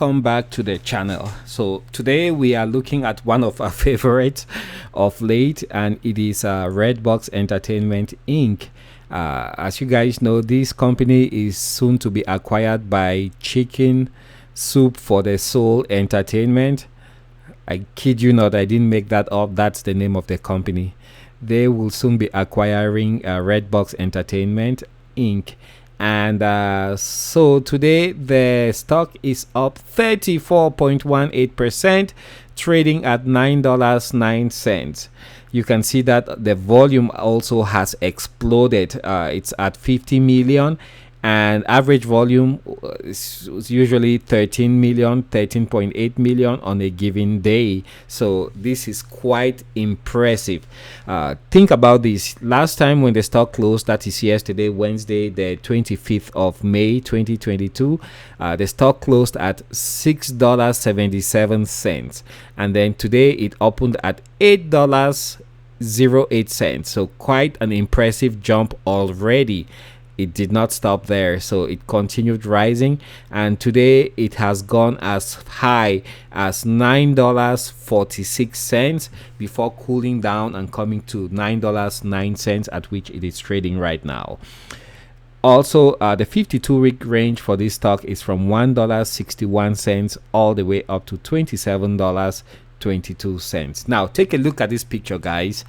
Welcome back to the channel. So today we are looking at one of our favorites of late, and it is Redbox Entertainment Inc. As you guys know, this company is soon to be acquired by Chicken Soup for the Soul Entertainment. I kid you not, I didn't make that up. That's the name of the company. They will soon be acquiring Redbox Entertainment Inc. And so today the stock is up 34.18%, trading at $9.09. You can see that the volume also has exploded. It's at 50 million, and average volume is usually 13.8 million on a given day. So this is quite impressive. Think about this. Last time when the stock closed, that is yesterday, Wednesday the 25th of May 2022, the stock closed at $6.77, and then today it opened at $8.08. So quite an impressive jump already. It did not stop there, so it continued rising, and today it has gone as high as $9.46 before cooling down and coming to $9.09, at which it is trading right now. Also, the 52-week range for this stock is from $1.61 all the way up to $27.22. Now take a look at this picture, guys.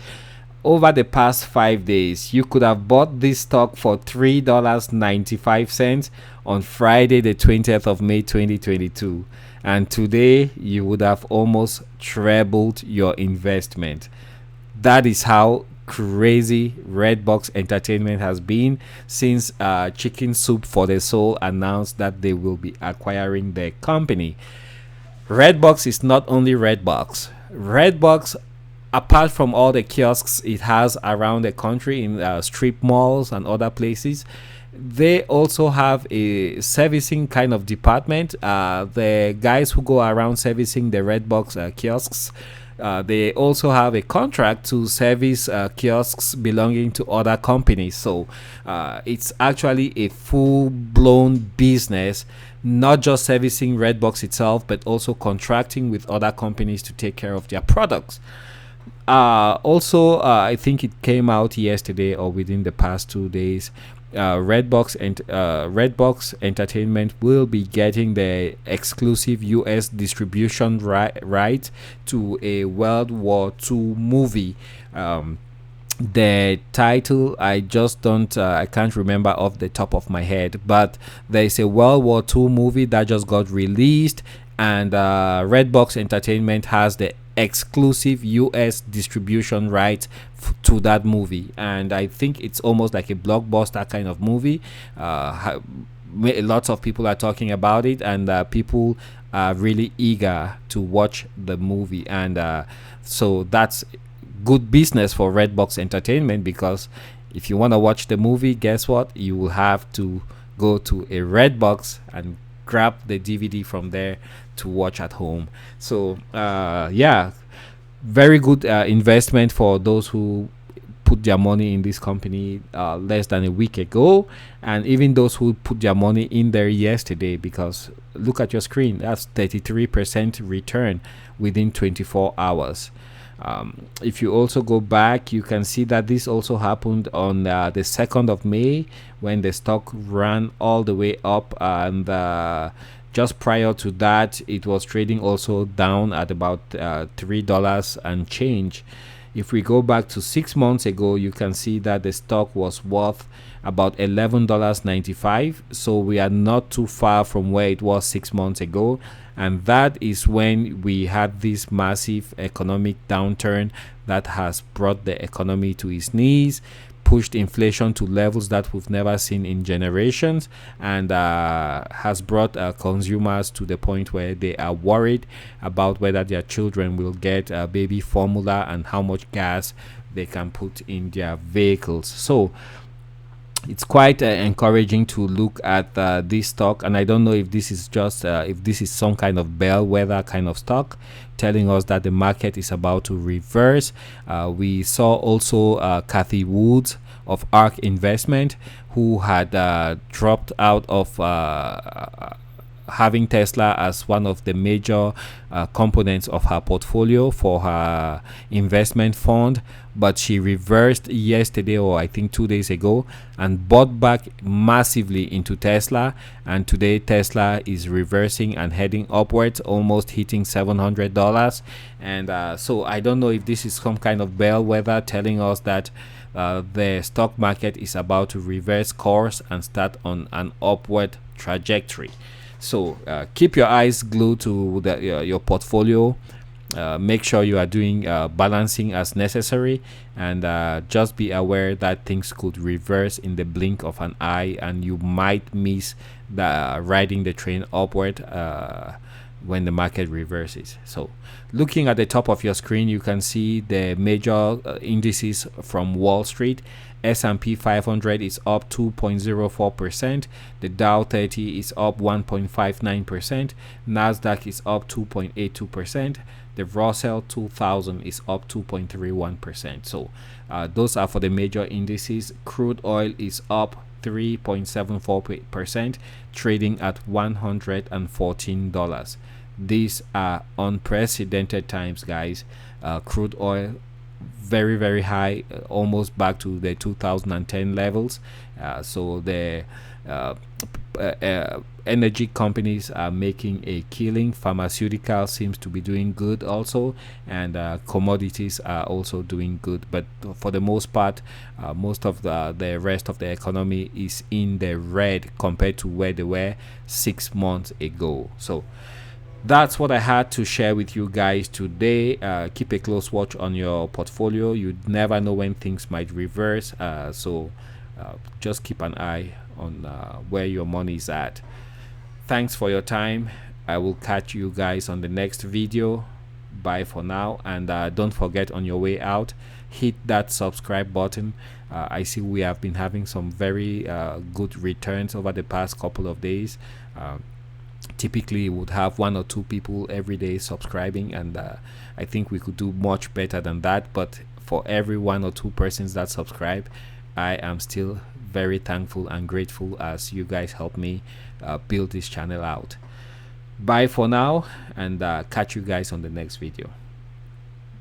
Over the past 5 days, you could have bought this stock for $3.95 on Friday the 20th of May 2022, and today you would have almost trebled your investment. That is how crazy Redbox Entertainment has been since Chicken Soup for the Soul announced that they will be acquiring the company. Redbox is not only Redbox. Redbox, apart from all the kiosks it has around the country in strip malls and other places, they also have a servicing kind of department. The guys who go around servicing the Redbox kiosks, they also have a contract to service kiosks belonging to other companies. So it's actually a full-blown business, not just servicing Redbox itself, but also contracting with other companies to take care of their products. Also, I think it came out yesterday or within the past 2 days, Redbox Entertainment will be getting the exclusive US distribution right to a World War II movie. The title I can't remember off the top of my head, but there's a World War II movie that just got released, and Redbox Entertainment has the exclusive US distribution right to that movie, and I think it's almost like a blockbuster kind of movie. Lots of people are talking about it, and people are really eager to watch the movie, and so that's good business for Redbox Entertainment, because if you want to watch the movie, guess what, you will have to go to a Redbox and grab the DVD from there to watch at home. So yeah, very good investment for those who put their money in this company less than a week ago, and even those who put their money in there yesterday, because look at your screen, that's 33% return within 24 hours. If you also go back, you can see that this also happened on the 2nd of May when the stock ran all the way up, and just prior to that it was trading also down at about $3 and change. If we go back to 6 months ago, you can see that the stock was worth about $11.95. So we are not too far from where it was 6 months ago, and that is when we had this massive economic downturn that has brought the economy to its knees, pushed inflation to levels that we've never seen in generations, and has brought consumers to the point where they are worried about whether their children will get baby formula and how much gas they can put in their vehicles. So it's quite encouraging to look at this stock, and I don't know if this is just if this is some kind of bellwether kind of stock telling us that the market is about to reverse. We saw also Kathy Woods of ARK Investment, who had dropped out of having Tesla as one of the major components of her portfolio for her investment fund, but she reversed yesterday, or I think 2 days ago, and bought back massively into Tesla, and today Tesla is reversing and heading upwards, almost hitting $700. And so I don't know if this is some kind of bellwether telling us that the stock market is about to reverse course and start on an upward trajectory. So keep your eyes glued to your portfolio. Make sure you are doing balancing as necessary, and just be aware that things could reverse in the blink of an eye, and you might miss riding the train upward when the market reverses. So looking at the top of your screen, you can see the major indices from Wall Street. S&P 500 is up 2.04%. The Dow 30 is up 1.59%. Nasdaq is up 2.82%. The Russell 2000 is up 2.31%. So those are for the major indices. Crude oil is up 3.74%, trading at $114. These are unprecedented times, guys. Crude oil very, very high, almost back to the 2010 levels. So the energy companies are making a killing. Pharmaceutical seems to be doing good also, and commodities are also doing good. But for the most part, most of the rest of the economy is in the red compared to where they were 6 months ago. So that's what I had to share with you guys today. Keep a close watch on your portfolio. You never know when things might reverse, so just keep an eye on where your money is at. Thanks for your time. I will catch you guys on the next video. Bye for now, and don't forget, on your way out, hit that subscribe button. I see we have been having some very good returns over the past couple of days. Typically would have 1 or 2 people every day subscribing, and I think we could do much better than that. But for every 1 or 2 persons that subscribe, I am still very thankful and grateful, as you guys help me build this channel out. Bye for now, and catch you guys on the next video.